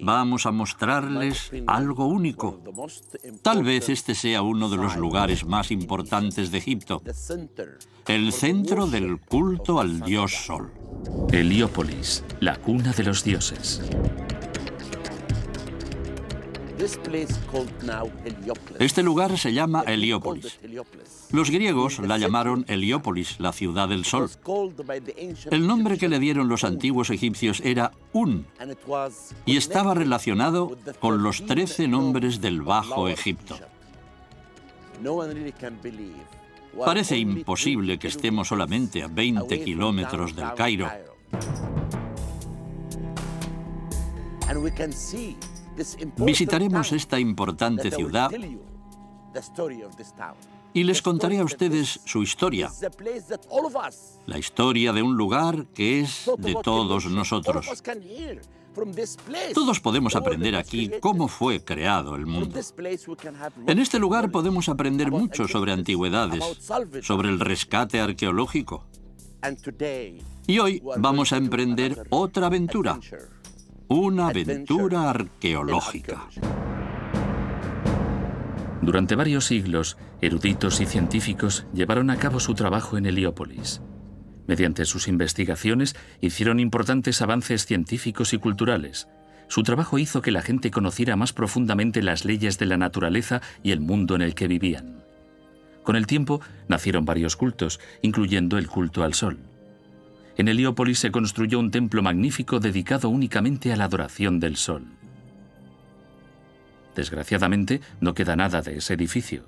Vamos a mostrarles algo único. Tal vez este sea uno de los lugares más importantes de Egipto, el centro del culto al dios Sol. Heliópolis, la cuna de los dioses. Este lugar se llama Heliópolis. Los griegos la llamaron Heliópolis, la ciudad del sol. El nombre que le dieron los antiguos egipcios era Un, y estaba relacionado con los 13 nombres del Bajo Egipto. Parece imposible que estemos solamente a 20 kilómetros del Cairo. Visitaremos esta importante ciudad y les contaré a ustedes su historia, la historia de un lugar que es de todos nosotros. Todos podemos aprender aquí cómo fue creado el mundo. En este lugar podemos aprender mucho sobre antigüedades, sobre el rescate arqueológico. Y hoy vamos a emprender otra aventura. Una aventura arqueológica. Durante varios siglos, eruditos y científicos llevaron a cabo su trabajo en Heliópolis. Mediante sus investigaciones, hicieron importantes avances científicos y culturales. Su trabajo hizo que la gente conociera más profundamente las leyes de la naturaleza y el mundo en el que vivían. Con el tiempo, nacieron varios cultos, incluyendo el culto al sol. En Heliópolis se construyó un templo magnífico dedicado únicamente a la adoración del sol. Desgraciadamente, no queda nada de ese edificio.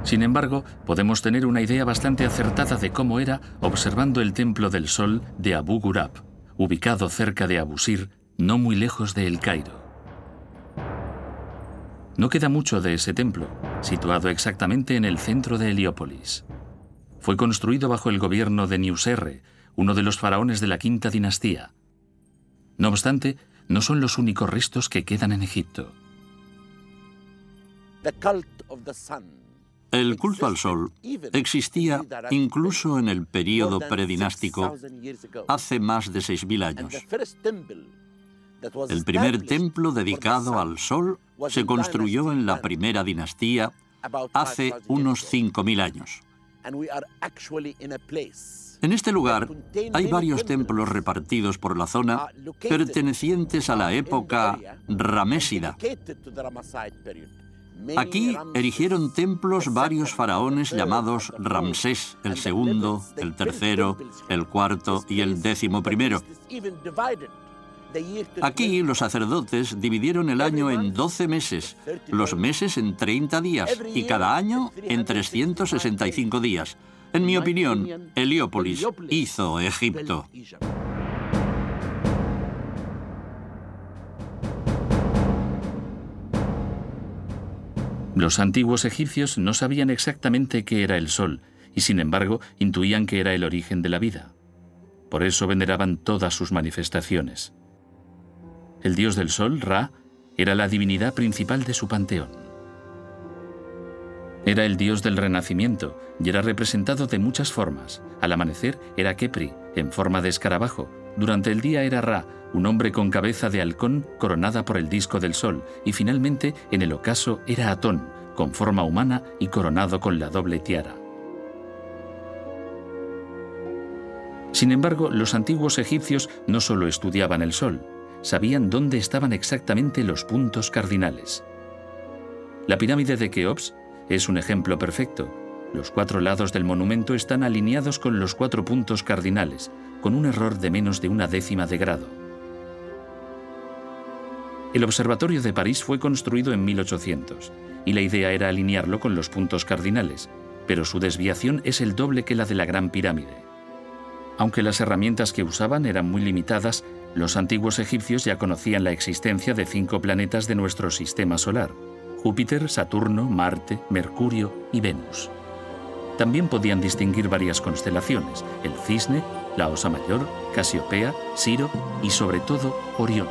Sin embargo, podemos tener una idea bastante acertada de cómo era observando el templo del sol de Abu Ghurab, ubicado cerca de Abusir, no muy lejos de El Cairo. No queda mucho de ese templo, situado exactamente en el centro de Heliópolis. Fue construido bajo el gobierno de Niuserre, uno de los faraones de la quinta dinastía. No obstante, no son los únicos restos que quedan en Egipto. El culto al sol existía incluso en el período predinástico, hace más de 6.000 años. El primer templo dedicado al sol se construyó en la primera dinastía hace unos 5.000 años. En este lugar hay varios templos repartidos por la zona pertenecientes a la época ramésida. Aquí erigieron templos varios faraones llamados Ramsés el segundo, el tercero, el cuarto y el 11º. Aquí los sacerdotes dividieron el año en 12 meses, los meses en 30 días y cada año en 365 días. En mi opinión, Heliópolis hizo Egipto. Los antiguos egipcios no sabían exactamente qué era el sol y, sin embargo, intuían que era el origen de la vida. Por eso veneraban todas sus manifestaciones. El dios del sol, Ra, era la divinidad principal de su panteón. Era el dios del renacimiento y era representado de muchas formas. Al amanecer era Kepri, en forma de escarabajo. Durante el día era Ra, un hombre con cabeza de halcón coronada por el disco del sol. Y finalmente, en el ocaso, era Atón, con forma humana y coronado con la doble tiara. Sin embargo, los antiguos egipcios no solo estudiaban el sol, sabían dónde estaban exactamente los puntos cardinales. La pirámide de Keops es un ejemplo perfecto. Los 4 lados del monumento están alineados con los 4 puntos cardinales, con un error de menos de 1/10 de grado. El observatorio de París fue construido en 1800, y la idea era alinearlo con los puntos cardinales, pero su desviación es el doble que la de la Gran Pirámide. Aunque las herramientas que usaban eran muy limitadas, los antiguos egipcios ya conocían la existencia de 5 planetas de nuestro sistema solar: Júpiter, Saturno, Marte, Mercurio y Venus. También podían distinguir varias constelaciones: el Cisne, la Osa Mayor, Casiopea, Siro y, sobre todo, Orión.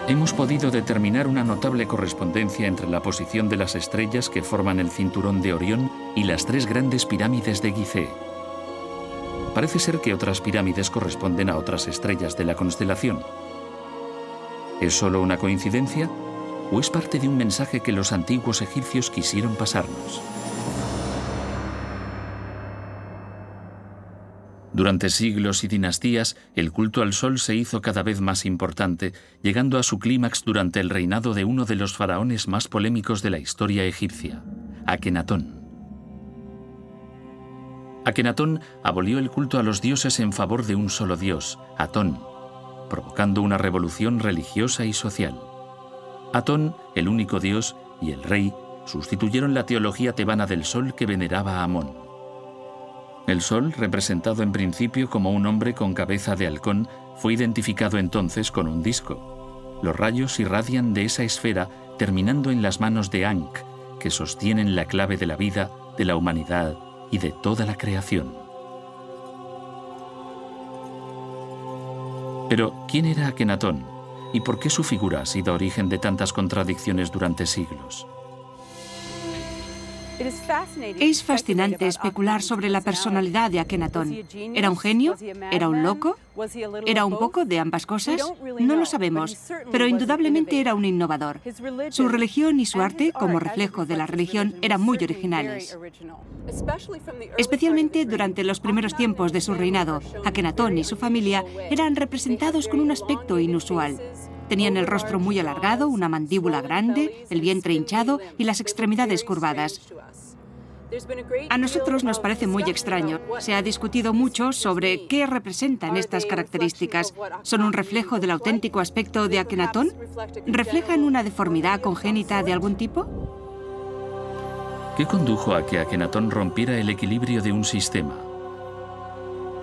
Hemos podido determinar una notable correspondencia entre la posición de las estrellas que forman el cinturón de Orión y las 3 grandes pirámides de Gizeh. Parece ser que otras pirámides corresponden a otras estrellas de la constelación. ¿Es solo una coincidencia o es parte de un mensaje que los antiguos egipcios quisieron pasarnos? Durante siglos y dinastías, el culto al sol se hizo cada vez más importante, llegando a su clímax durante el reinado de uno de los faraones más polémicos de la historia egipcia, Akenatón. Akenatón abolió el culto a los dioses en favor de un solo dios, Atón, provocando una revolución religiosa y social. Atón, el único dios, y el rey sustituyeron la teología tebana del sol que veneraba a Amón. El sol, representado en principio como un hombre con cabeza de halcón, fue identificado entonces con un disco. Los rayos irradian de esa esfera, terminando en las manos de Ankh, que sostienen la clave de la vida, de la humanidad y de toda la creación. Pero, ¿quién era Akenatón? ¿Y por qué su figura ha sido origen de tantas contradicciones durante siglos? Es fascinante especular sobre la personalidad de Akenatón. ¿Era un genio? ¿Era un loco? ¿Era un poco de ambas cosas? No lo sabemos, pero indudablemente era un innovador. Su religión y su arte, como reflejo de la religión, eran muy originales. Especialmente durante los primeros tiempos de su reinado, Akenatón y su familia eran representados con un aspecto inusual. Tenían el rostro muy alargado, una mandíbula grande, el vientre hinchado y las extremidades curvadas. A nosotros nos parece muy extraño. Se ha discutido mucho sobre qué representan estas características. ¿Son un reflejo del auténtico aspecto de Akenatón? ¿Reflejan una deformidad congénita de algún tipo? ¿Qué condujo a que Akenatón rompiera el equilibrio de un sistema?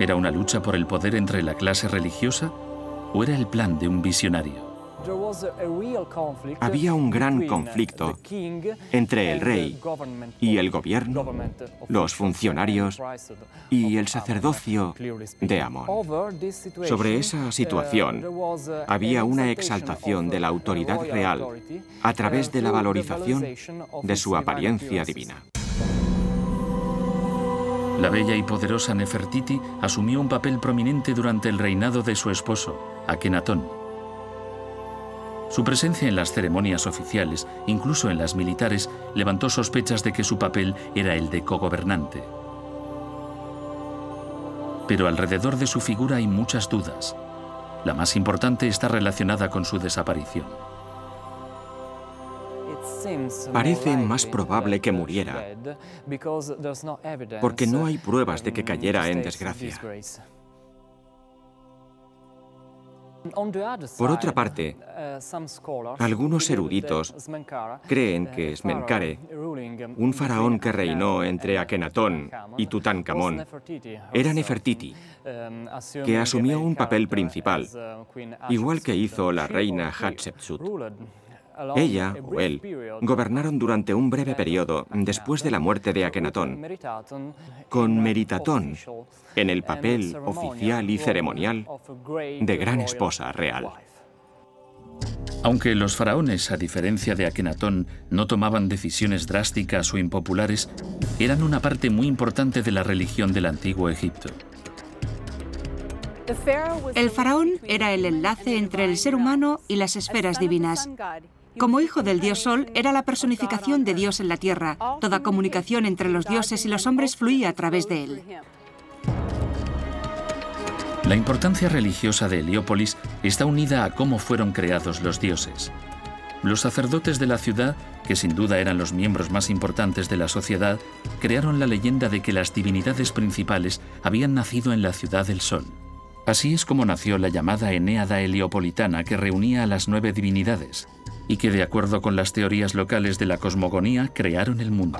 ¿Era una lucha por el poder entre la clase religiosa o era el plan de un visionario? Había un gran conflicto entre el rey y el gobierno, los funcionarios y el sacerdocio de Amón. Sobre esa situación había una exaltación de la autoridad real a través de la valorización de su apariencia divina. La bella y poderosa Nefertiti asumió un papel prominente durante el reinado de su esposo, Akenatón. Su presencia en las ceremonias oficiales, incluso en las militares, levantó sospechas de que su papel era el de cogobernante. Pero alrededor de su figura hay muchas dudas. La más importante está relacionada con su desaparición. Parece más probable que muriera, porque no hay pruebas de que cayera en desgracia. Por otra parte, algunos eruditos creen que Smenkhare, un faraón que reinó entre Akenatón y Tutankamón, era Nefertiti, que asumió un papel principal, igual que hizo la reina Hatshepsut. Ella o él gobernaron durante un breve periodo después de la muerte de Akenatón, con Meritatón en el papel oficial y ceremonial de gran esposa real. Aunque los faraones, a diferencia de Akenatón, no tomaban decisiones drásticas o impopulares, eran una parte muy importante de la religión del antiguo Egipto. El faraón era el enlace entre el ser humano y las esferas divinas. Como hijo del dios Sol, era la personificación de Dios en la tierra. Toda comunicación entre los dioses y los hombres fluía a través de él. La importancia religiosa de Heliópolis está unida a cómo fueron creados los dioses. Los sacerdotes de la ciudad, que sin duda eran los miembros más importantes de la sociedad, crearon la leyenda de que las divinidades principales habían nacido en la ciudad del Sol. Así es como nació la llamada Enéada heliopolitana, que reunía a las 9 divinidades y que, de acuerdo con las teorías locales de la cosmogonía, crearon el mundo.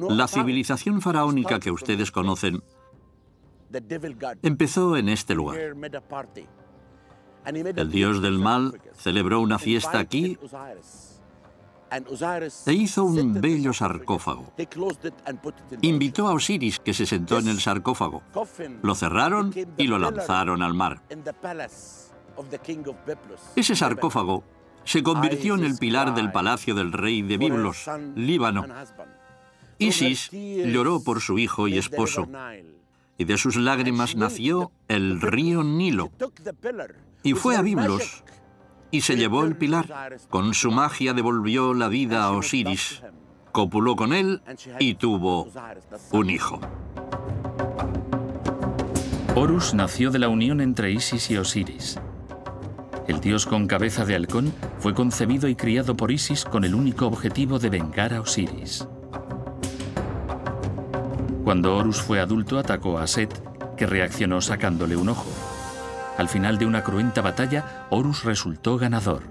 La civilización faraónica que ustedes conocen empezó en este lugar. El dios del mal celebró una fiesta aquí e hizo un bello sarcófago. Invitó a Osiris, que se sentó en el sarcófago. Lo cerraron y lo lanzaron al mar. Ese sarcófago se convirtió en el pilar del palacio del rey de Biblos, Líbano. Isis lloró por su hijo y esposo, y de sus lágrimas nació el río Nilo. Y fue a Biblos, y se llevó el pilar. Con su magia devolvió la vida a Osiris, copuló con él y tuvo un hijo. Horus nació de la unión entre Isis y Osiris. El dios con cabeza de halcón fue concebido y criado por Isis con el único objetivo de vengar a Osiris. Cuando Horus fue adulto, atacó a Set, que reaccionó sacándole un ojo. Al final de una cruenta batalla, Horus resultó ganador.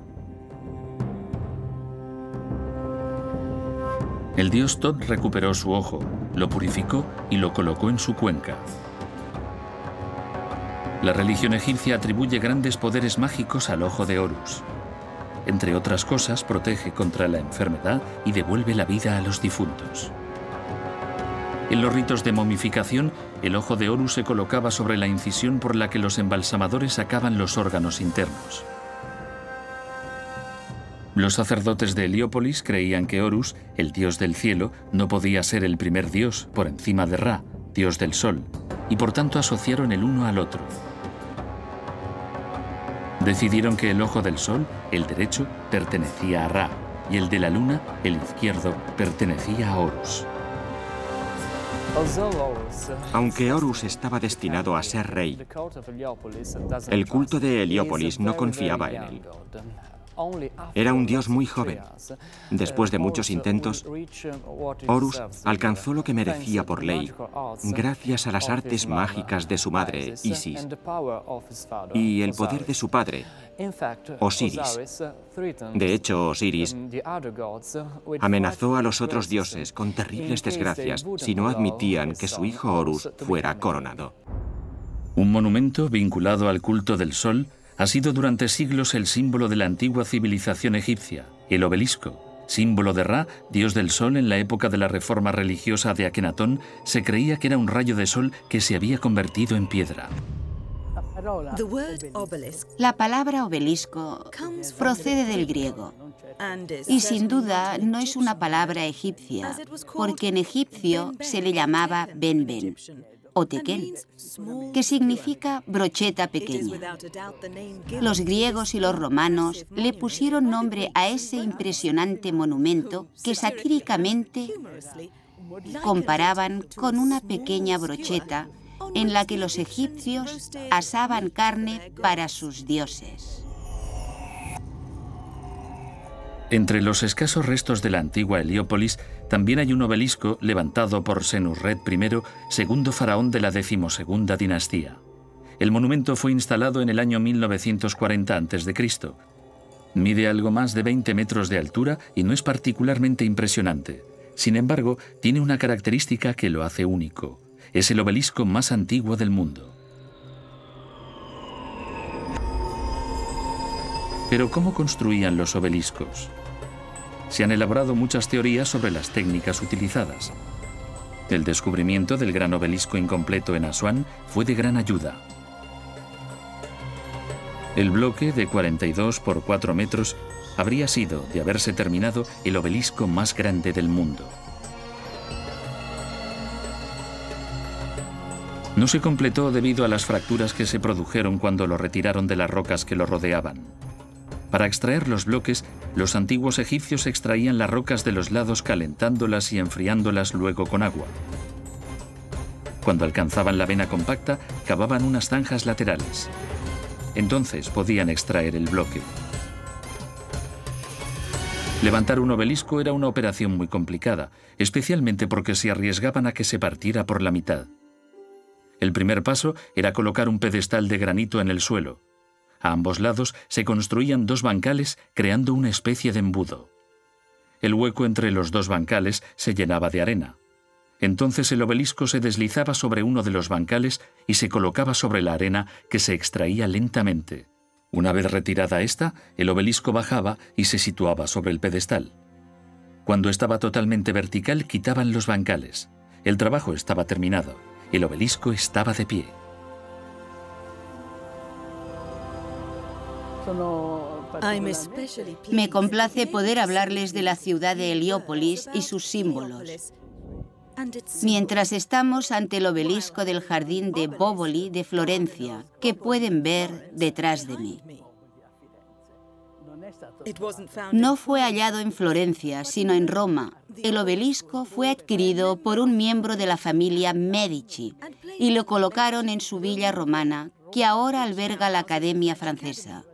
El dios Tot recuperó su ojo, lo purificó y lo colocó en su cuenca. La religión egipcia atribuye grandes poderes mágicos al ojo de Horus. Entre otras cosas, protege contra la enfermedad y devuelve la vida a los difuntos. En los ritos de momificación, el ojo de Horus se colocaba sobre la incisión por la que los embalsamadores sacaban los órganos internos. Los sacerdotes de Heliópolis creían que Horus, el dios del cielo, no podía ser el primer dios por encima de Ra, dios del sol, y por tanto asociaron el uno al otro. Decidieron que el ojo del sol, el derecho, pertenecía a Ra, y el de la luna, el izquierdo, pertenecía a Horus. Aunque Horus estaba destinado a ser rey, el culto de Heliópolis no confiaba en él. Era un dios muy joven. Después de muchos intentos, Horus alcanzó lo que merecía por ley, gracias a las artes mágicas de su madre, Isis, y el poder de su padre, Osiris. De hecho, Osiris amenazó a los otros dioses con terribles desgracias si no admitían que su hijo Horus fuera coronado. Un monumento vinculado al culto del sol ha sido durante siglos el símbolo de la antigua civilización egipcia, el obelisco. Símbolo de Ra, dios del sol en la época de la reforma religiosa de Akenatón, se creía que era un rayo de sol que se había convertido en piedra. La palabra obelisco procede del griego y sin duda no es una palabra egipcia, porque en egipcio se le llamaba ben-ben o tequén, que significa brocheta pequeña. Los griegos y los romanos le pusieron nombre a ese impresionante monumento que satíricamente comparaban con una pequeña brocheta en la que los egipcios asaban carne para sus dioses. Entre los escasos restos de la antigua Heliópolis también hay un obelisco levantado por Senusret I, segundo faraón de la 12ª dinastía. El monumento fue instalado en el año 1940 a.C. Mide algo más de 20 metros de altura y no es particularmente impresionante. Sin embargo, tiene una característica que lo hace único. Es el obelisco más antiguo del mundo. Pero ¿cómo construían los obeliscos? Se han elaborado muchas teorías sobre las técnicas utilizadas. El descubrimiento del gran obelisco incompleto en Asuán fue de gran ayuda. El bloque de 42 por 4 metros habría sido, de haberse terminado, el obelisco más grande del mundo. No se completó debido a las fracturas que se produjeron cuando lo retiraron de las rocas que lo rodeaban. Para extraer los bloques, los antiguos egipcios extraían las rocas de los lados calentándolas y enfriándolas luego con agua. Cuando alcanzaban la vena compacta, cavaban unas zanjas laterales. Entonces podían extraer el bloque. Levantar un obelisco era una operación muy complicada, especialmente porque se arriesgaban a que se partiera por la mitad. El primer paso era colocar un pedestal de granito en el suelo. A ambos lados se construían 2 bancales creando una especie de embudo. El hueco entre los 2 bancales se llenaba de arena. Entonces el obelisco se deslizaba sobre uno de los bancales y se colocaba sobre la arena que se extraía lentamente. Una vez retirada esta, el obelisco bajaba y se situaba sobre el pedestal. Cuando estaba totalmente vertical, quitaban los bancales. El trabajo estaba terminado. El obelisco estaba de pie. Me complace poder hablarles de la ciudad de Heliópolis y sus símbolos. mientras estamos ante el obelisco del jardín de Bóvoli de Florencia, que pueden ver detrás de mí. No fue hallado en Florencia, sino en Roma. El obelisco fue adquirido por un miembro de la familia Medici y lo colocaron en su villa romana, que ahora alberga la Academia Francesa.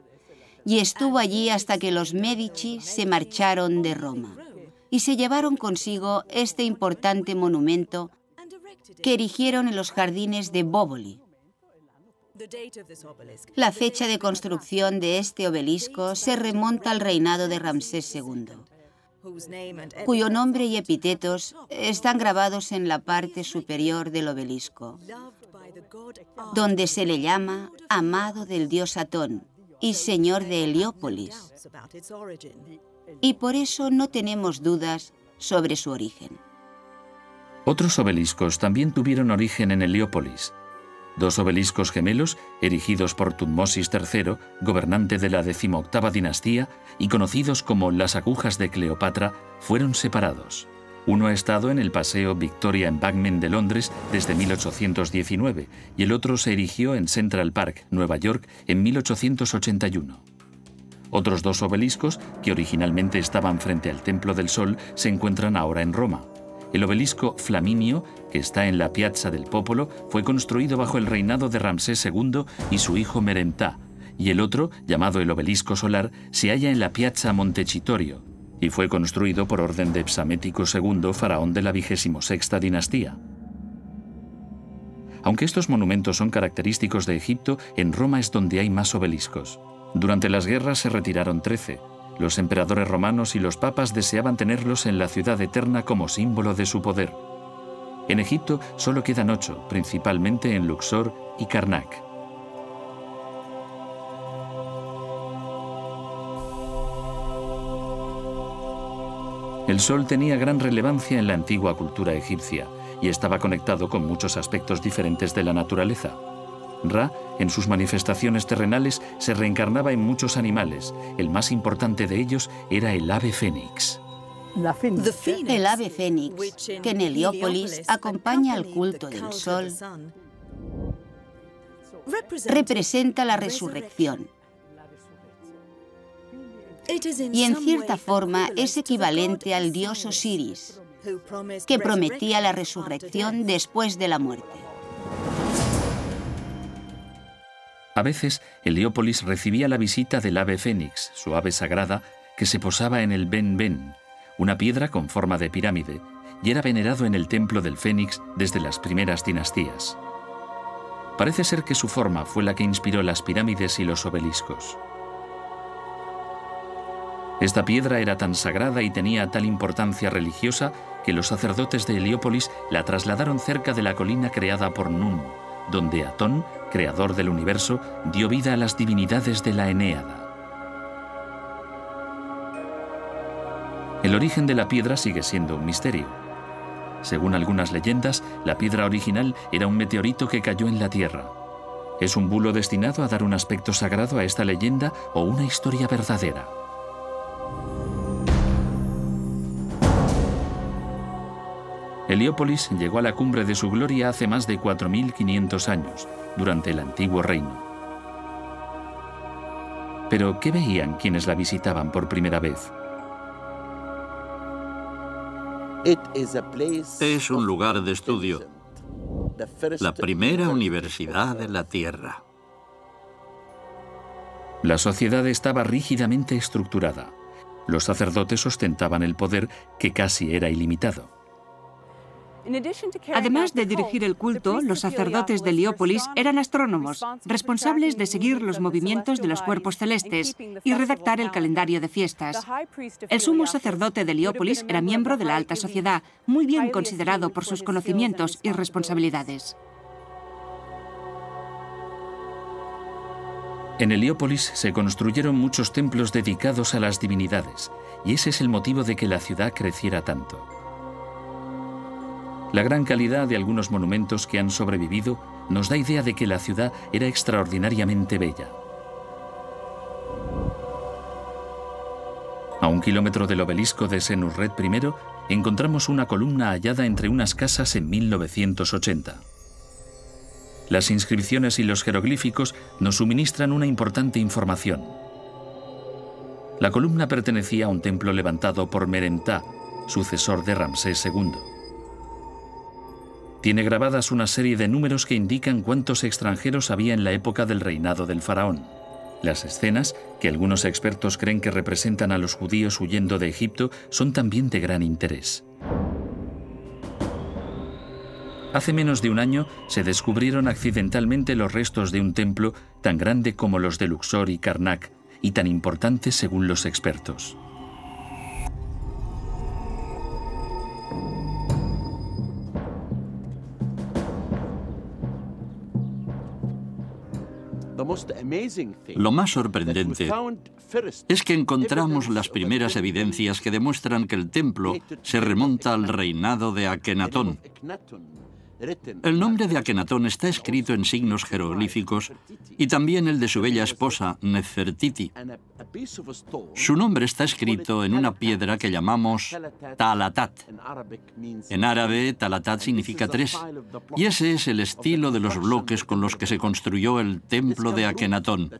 Y estuvo allí hasta que los Medici se marcharon de Roma y se llevaron consigo este importante monumento que erigieron en los jardines de Bóvoli. La fecha de construcción de este obelisco se remonta al reinado de Ramsés II, cuyo nombre y epítetos están grabados en la parte superior del obelisco, donde se le llama amado del dios Atón y señor de Heliópolis. Y por eso no tenemos dudas sobre su origen. Otros obeliscos también tuvieron origen en Heliópolis. 2 obeliscos gemelos, erigidos por Tutmosis III, gobernante de la 18ª dinastía, y conocidos como las agujas de Cleopatra, fueron separados. Uno ha estado en el Paseo Victoria Embankment de Londres desde 1819 y el otro se erigió en Central Park, Nueva York, en 1881. Otros 2 obeliscos, que originalmente estaban frente al Templo del Sol, se encuentran ahora en Roma. El obelisco Flaminio, que está en la Piazza del Popolo, fue construido bajo el reinado de Ramsés II y su hijo Merentá, y el otro, llamado el obelisco solar, se halla en la Piazza Montecitorio, y fue construido por orden de Psamético II, faraón de la 26ª dinastía. Aunque estos monumentos son característicos de Egipto, en Roma es donde hay más obeliscos. Durante las guerras se retiraron 13. Los emperadores romanos y los papas deseaban tenerlos en la ciudad eterna como símbolo de su poder. En Egipto solo quedan 8, principalmente en Luxor y Karnak. El sol tenía gran relevancia en la antigua cultura egipcia y estaba conectado con muchos aspectos diferentes de la naturaleza. Ra, en sus manifestaciones terrenales, se reencarnaba en muchos animales. El más importante de ellos era el ave fénix. El ave fénix, que en Heliópolis acompaña al culto del sol, representa la resurrección. Y en cierta forma es equivalente al dios Osiris, que prometía la resurrección después de la muerte. A veces, Heliópolis recibía la visita del ave fénix, su ave sagrada, que se posaba en el Ben Ben, una piedra con forma de pirámide, y era venerado en el templo del Fénix desde las primeras dinastías. Parece ser que su forma fue la que inspiró las pirámides y los obeliscos. Esta piedra era tan sagrada y tenía tal importancia religiosa que los sacerdotes de Heliópolis la trasladaron cerca de la colina creada por Nun, donde Atón, creador del universo, dio vida a las divinidades de la Enéada. El origen de la piedra sigue siendo un misterio. Según algunas leyendas, la piedra original era un meteorito que cayó en la Tierra. ¿Es un bulo destinado a dar un aspecto sagrado a esta leyenda o una historia verdadera? Heliópolis llegó a la cumbre de su gloria hace más de 4.500 años, durante el antiguo reino. Pero, ¿qué veían quienes la visitaban por primera vez? Es un lugar de estudio, la primera universidad de la Tierra. La sociedad estaba rígidamente estructurada. Los sacerdotes ostentaban el poder que casi era ilimitado. Además de dirigir el culto, los sacerdotes de Heliópolis eran astrónomos, responsables de seguir los movimientos de los cuerpos celestes y redactar el calendario de fiestas. El sumo sacerdote de Heliópolis era miembro de la alta sociedad, muy bien considerado por sus conocimientos y responsabilidades. En Heliópolis se construyeron muchos templos dedicados a las divinidades, y ese es el motivo de que la ciudad creciera tanto. La gran calidad de algunos monumentos que han sobrevivido nos da idea de que la ciudad era extraordinariamente bella. A 1 kilómetro del obelisco de Senusret I encontramos una columna hallada entre unas casas en 1980. Las inscripciones y los jeroglíficos nos suministran una importante información. La columna pertenecía a un templo levantado por Merentá, sucesor de Ramsés II. Tiene grabadas una serie de números que indican cuántos extranjeros había en la época del reinado del faraón. Las escenas, que algunos expertos creen que representan a los judíos huyendo de Egipto, son también de gran interés. Hace menos de un año se descubrieron accidentalmente los restos de un templo tan grande como los de Luxor y Karnak, y tan importante según los expertos. Lo más sorprendente es que encontramos las primeras evidencias que demuestran que el templo se remonta al reinado de Akenatón. El nombre de Akenatón está escrito en signos jeroglíficos y también el de su bella esposa, Nefertiti. Su nombre está escrito en una piedra que llamamos Talatat. En árabe, Talatat significa 3, y ese es el estilo de los bloques con los que se construyó el templo de Akenatón.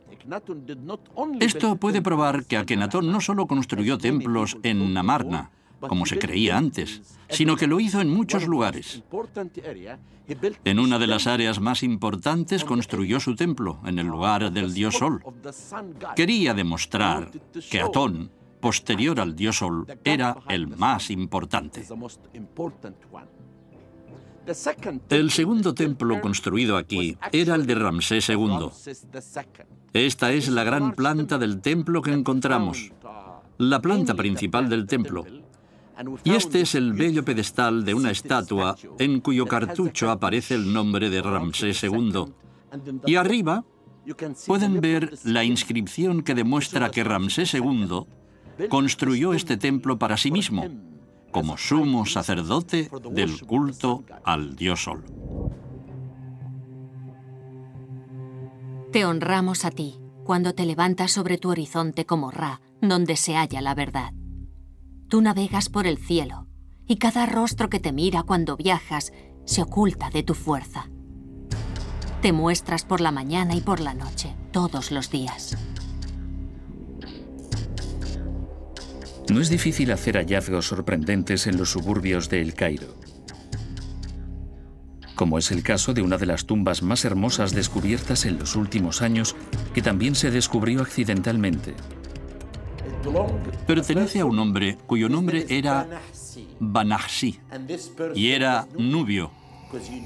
Esto puede probar que Akenatón no solo construyó templos en Amarna, como se creía antes, sino que lo hizo en muchos lugares. En una de las áreas más importantes construyó su templo, en el lugar del dios Sol. Quería demostrar que Atón, posterior al dios Sol, era el más importante. El segundo templo construido aquí era el de Ramsés II. Esta es la gran planta del templo que encontramos, la planta principal del templo. Y este es el bello pedestal de una estatua en cuyo cartucho aparece el nombre de Ramsés II. Y arriba pueden ver la inscripción que demuestra que Ramsés II construyó este templo para sí mismo, como sumo sacerdote del culto al dios Sol. Te honramos a ti cuando te levantas sobre tu horizonte como Ra, donde se halla la verdad. Tú navegas por el cielo, y cada rostro que te mira cuando viajas se oculta de tu fuerza. Te muestras por la mañana y por la noche, todos los días. No es difícil hacer hallazgos sorprendentes en los suburbios de El Cairo, como es el caso de una de las tumbas más hermosas descubiertas en los últimos años, que también se descubrió accidentalmente. Pertenece a un hombre cuyo nombre era Banahsi y era nubio,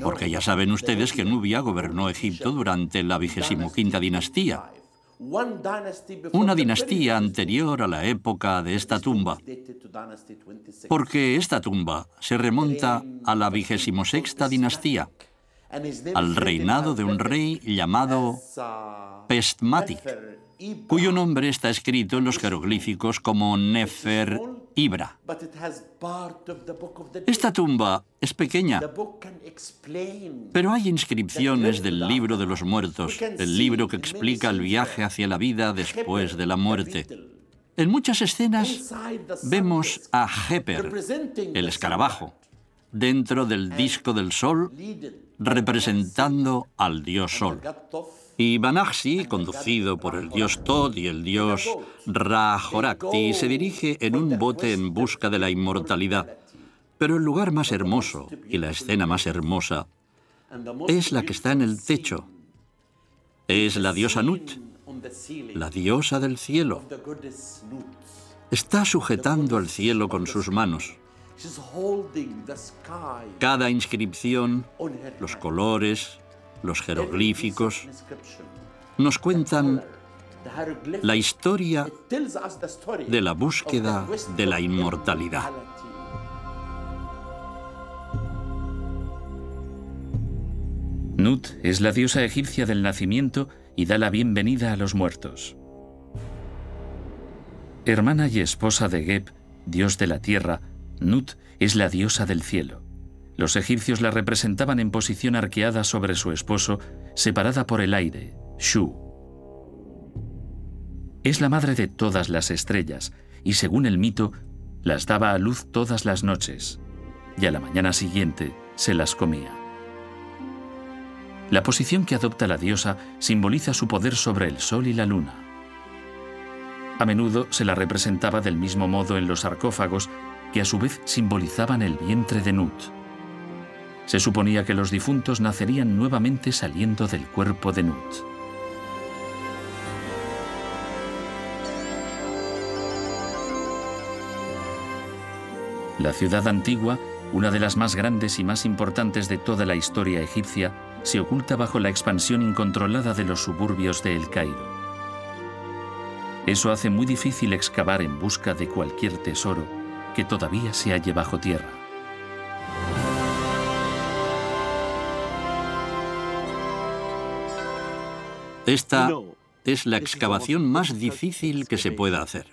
porque ya saben ustedes que Nubia gobernó Egipto durante la 25ª dinastía, una dinastía anterior a la época de esta tumba, porque esta tumba se remonta a la 26ª dinastía, al reinado de un rey llamado Pestmatic, cuyo nombre está escrito en los jeroglíficos como Nefer Ibra. Esta tumba es pequeña, pero hay inscripciones del libro de los muertos, el libro que explica el viaje hacia la vida después de la muerte. En muchas escenas vemos a Heper, el escarabajo, dentro del disco del sol, representando al dios Sol. Y Banahsi, conducido por el dios Tod y el dios Ra-Horakhti, se dirige en un bote en busca de la inmortalidad. Pero el lugar más hermoso y la escena más hermosa es la que está en el techo. Es la diosa Nut, la diosa del cielo. Está sujetando el cielo con sus manos. Cada inscripción, los colores, los jeroglíficos, nos cuentan la historia de la búsqueda de la inmortalidad. Nut es la diosa egipcia del nacimiento y da la bienvenida a los muertos. Hermana y esposa de Geb, dios de la tierra, Nut es la diosa del cielo. Los egipcios la representaban en posición arqueada sobre su esposo, separada por el aire, Shu. Es la madre de todas las estrellas y, según el mito, las daba a luz todas las noches, y a la mañana siguiente se las comía. La posición que adopta la diosa simboliza su poder sobre el sol y la luna. A menudo se la representaba del mismo modo en los sarcófagos, que a su vez simbolizaban el vientre de Nut. Se suponía que los difuntos nacerían nuevamente saliendo del cuerpo de Nut. La ciudad antigua, una de las más grandes y más importantes de toda la historia egipcia, se oculta bajo la expansión incontrolada de los suburbios de El Cairo. Eso hace muy difícil excavar en busca de cualquier tesoro que todavía se halle bajo tierra. Esta es la excavación más difícil que se pueda hacer.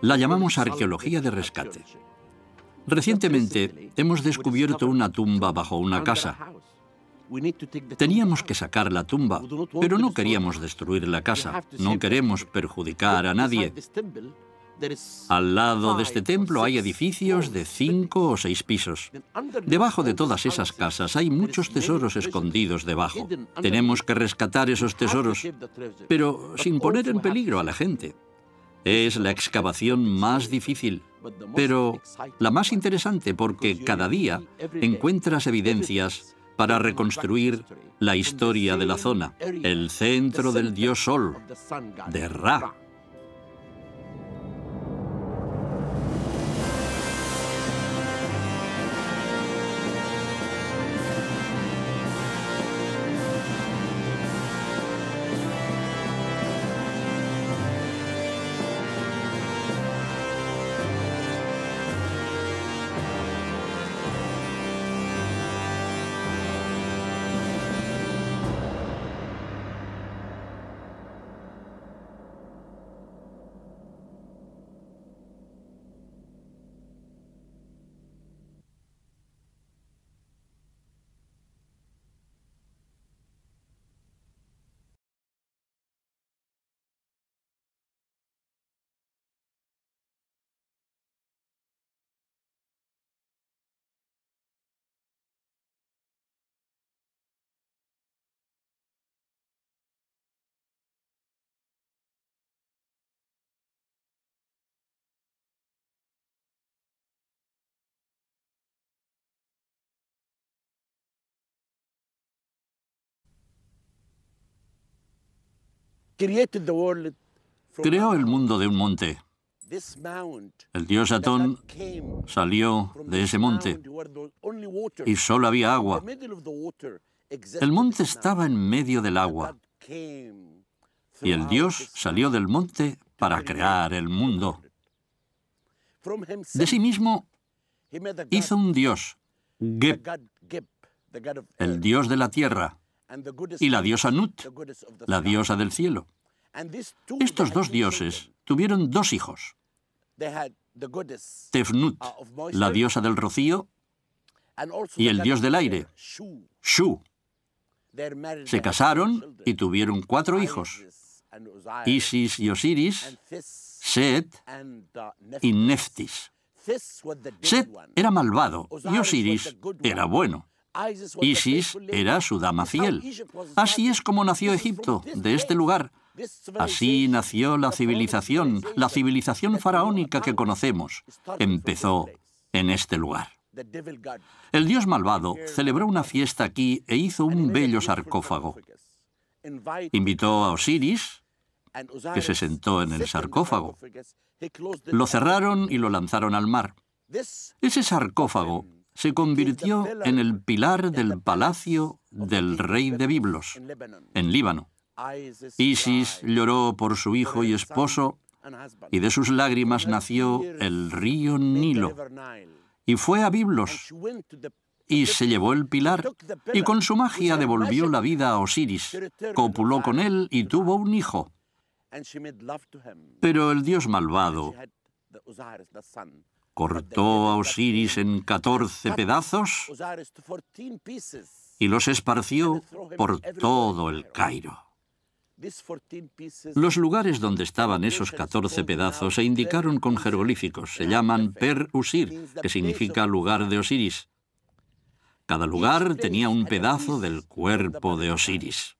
La llamamos arqueología de rescate. Recientemente hemos descubierto una tumba bajo una casa. Teníamos que sacar la tumba, pero no queríamos destruir la casa. No queremos perjudicar a nadie. Al lado de este templo hay edificios de 5 o 6 pisos. Debajo de todas esas casas hay muchos tesoros escondidos debajo. Tenemos que rescatar esos tesoros, pero sin poner en peligro a la gente. Es la excavación más difícil, pero la más interesante porque cada día encuentras evidencias para reconstruir la historia de la zona, el centro del dios Sol, de Ra. Creó el mundo de un monte. El dios Atón salió de ese monte y solo había agua. El monte estaba en medio del agua y el dios salió del monte para crear el mundo. De sí mismo hizo un dios, Geb, el dios de la tierra, y la diosa Nut, la diosa del cielo. Estos dos dioses tuvieron 2 hijos. Tefnut, la diosa del rocío, y el dios del aire, Shu. Se casaron y tuvieron 4 hijos, Isis y Osiris, Set y Neftis. Set era malvado y Osiris era bueno. Isis era su dama fiel. Así es como nació Egipto, de este lugar. Así nació la civilización faraónica que conocemos. Empezó en este lugar. El dios malvado celebró una fiesta aquí e hizo un bello sarcófago. Invitó a Osiris, que se sentó en el sarcófago. Lo cerraron y lo lanzaron al mar. Ese sarcófago se convirtió en el pilar del palacio del rey de Biblos, en Líbano. Isis lloró por su hijo y esposo, y de sus lágrimas nació el río Nilo. Y fue a Biblos, y se llevó el pilar, y con su magia devolvió la vida a Osiris. Copuló con él y tuvo un hijo. Pero el dios malvado cortó a Osiris en 14 pedazos y los esparció por todo el Cairo. Los lugares donde estaban esos 14 pedazos se indicaron con jeroglíficos. Se llaman Per-Usir, que significa lugar de Osiris. Cada lugar tenía un pedazo del cuerpo de Osiris.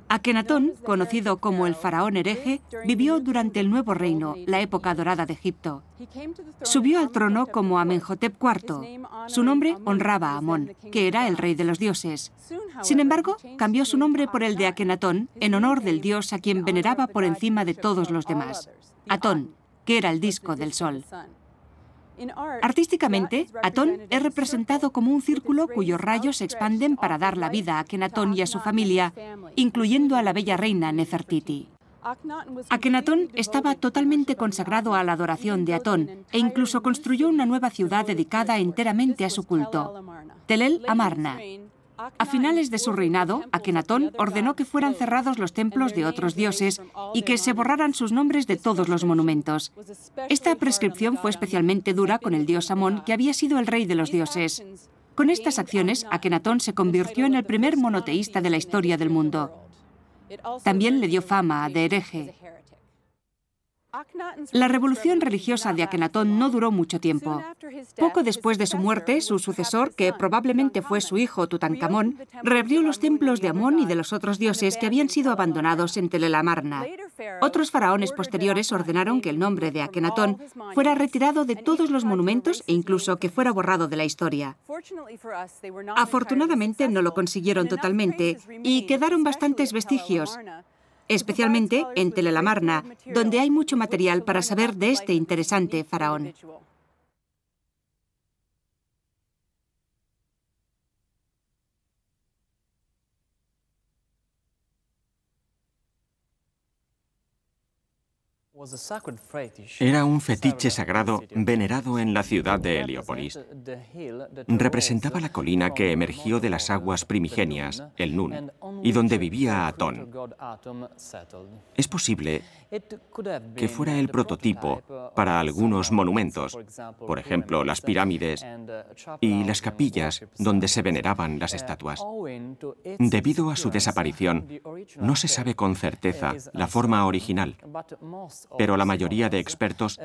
Akenatón, conocido como el faraón hereje, vivió durante el Nuevo Reino, la época dorada de Egipto. Subió al trono como Amenhotep IV. Su nombre honraba a Amón, que era el rey de los dioses. Sin embargo, cambió su nombre por el de Akenatón en honor del dios a quien veneraba por encima de todos los demás, Atón, que era el disco del sol. Artísticamente, Atón es representado como un círculo cuyos rayos se expanden para dar la vida a Akenatón y a su familia, incluyendo a la bella reina Nefertiti. Akenatón estaba totalmente consagrado a la adoración de Atón e incluso construyó una nueva ciudad dedicada enteramente a su culto, Tel el Amarna. A finales de su reinado, Akenatón ordenó que fueran cerrados los templos de otros dioses y que se borraran sus nombres de todos los monumentos. Esta prescripción fue especialmente dura con el dios Amón, que había sido el rey de los dioses. Con estas acciones, Akenatón se convirtió en el primer monoteísta de la historia del mundo. También le dio fama de hereje. La revolución religiosa de Akenatón no duró mucho tiempo. Poco después de su muerte, su sucesor, que probablemente fue su hijo Tutankamón, reabrió los templos de Amón y de los otros dioses que habían sido abandonados en Tel el Amarna. Otros faraones posteriores ordenaron que el nombre de Akenatón fuera retirado de todos los monumentos e incluso que fuera borrado de la historia. Afortunadamente no lo consiguieron totalmente y quedaron bastantes vestigios, especialmente en Tel el Amarna, donde hay mucho material para saber de este interesante faraón. Era un fetiche sagrado venerado en la ciudad de Heliópolis. Representaba la colina que emergió de las aguas primigenias, el Nun, y donde vivía Atón. Es posible que fuera el prototipo para algunos monumentos, por ejemplo, las pirámides y las capillas donde se veneraban las estatuas. Debido a su desaparición, no se sabe con certeza la forma original, pero la mayoría de expertos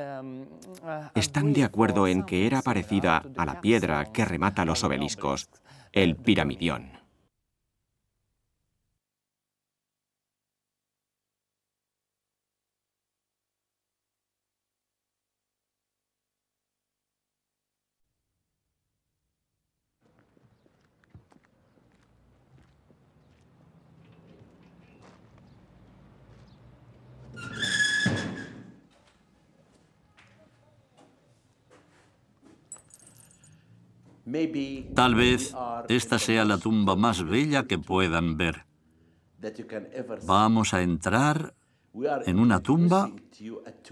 están de acuerdo en que era parecida a la piedra que remata los obeliscos, el piramidión. Tal vez esta sea la tumba más bella que puedan ver. Vamos a entrar en una tumba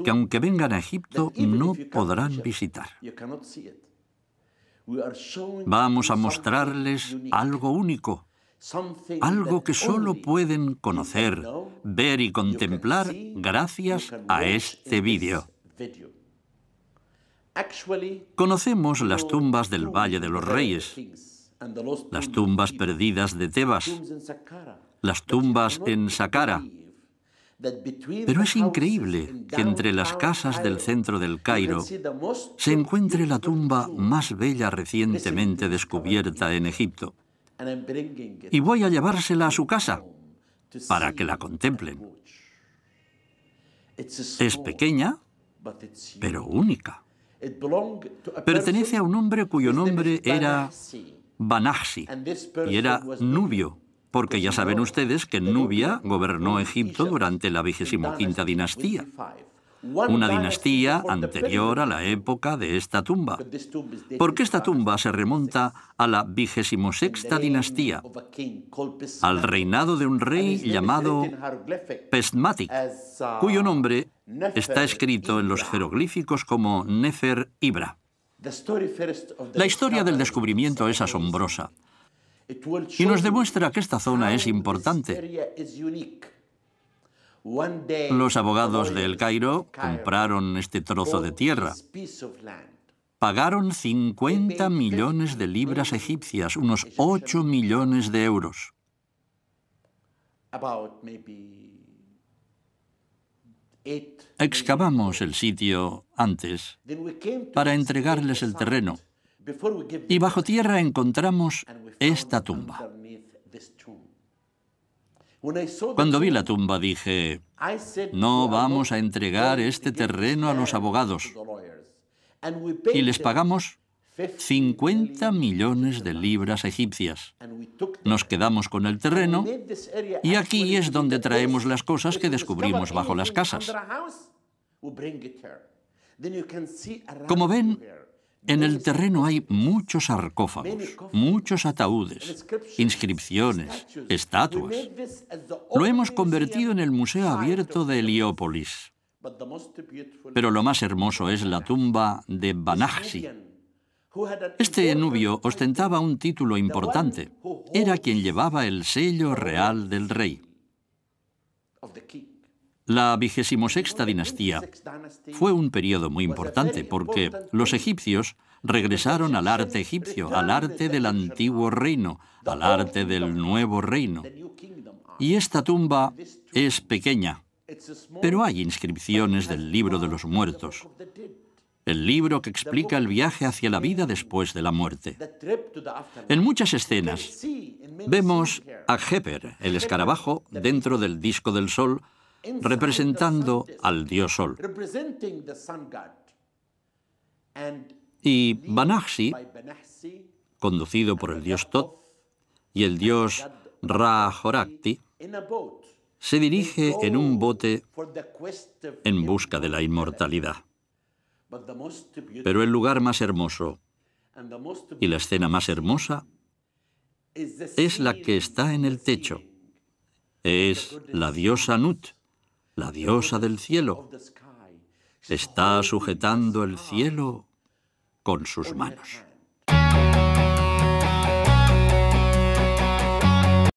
que, aunque vengan a Egipto, no podrán visitar. Vamos a mostrarles algo único, algo que solo pueden conocer, ver y contemplar gracias a este vídeo. Conocemos las tumbas del Valle de los Reyes, las tumbas perdidas de Tebas, las tumbas en Saqqara. Pero es increíble que entre las casas del centro del Cairo se encuentre la tumba más bella recientemente descubierta en Egipto. Y voy a llevársela a su casa para que la contemplen. Es pequeña, pero única. Pertenece a un hombre cuyo nombre era Banahsi y era nubio, porque ya saben ustedes que Nubia gobernó Egipto durante la 25ª dinastía, una dinastía anterior a la época de esta tumba, porque esta tumba se remonta a la 26ª dinastía, al reinado de un rey llamado Peshmatik, cuyo nombre está escrito en los jeroglíficos como Nefer Ibra. La historia del descubrimiento es asombrosa y nos demuestra que esta zona es importante. Los abogados de El Cairo compraron este trozo de tierra. Pagaron 50 millones de libras egipcias, unos 8 millones de euros. Excavamos el sitio antes para entregarles el terreno y bajo tierra encontramos esta tumba. Cuando vi la tumba dije, no vamos a entregar este terreno a los abogados. Y les pagamos 50 millones de libras egipcias. Nos quedamos con el terreno y aquí es donde traemos las cosas que descubrimos bajo las casas. Como ven, en el terreno hay muchos sarcófagos, muchos ataúdes, inscripciones, estatuas. Lo hemos convertido en el Museo Abierto de Heliópolis. Pero lo más hermoso es la tumba de Banahsi. Este nubio ostentaba un título importante. Era quien llevaba el sello real del rey. La 26ª dinastía fue un periodo muy importante porque los egipcios regresaron al arte egipcio, al arte del antiguo reino, al arte del nuevo reino. Y esta tumba es pequeña, pero hay inscripciones del libro de los muertos, el libro que explica el viaje hacia la vida después de la muerte. En muchas escenas vemos a Heper, el escarabajo, dentro del disco del sol, representando al dios Sol. Y Banahsi, conducido por el dios Tot y el dios Ra-Horakhti, se dirige en un bote en busca de la inmortalidad. Pero el lugar más hermoso y la escena más hermosa es la que está en el techo. Es la diosa Nut, la diosa del cielo. Está sujetando el cielo con sus manos.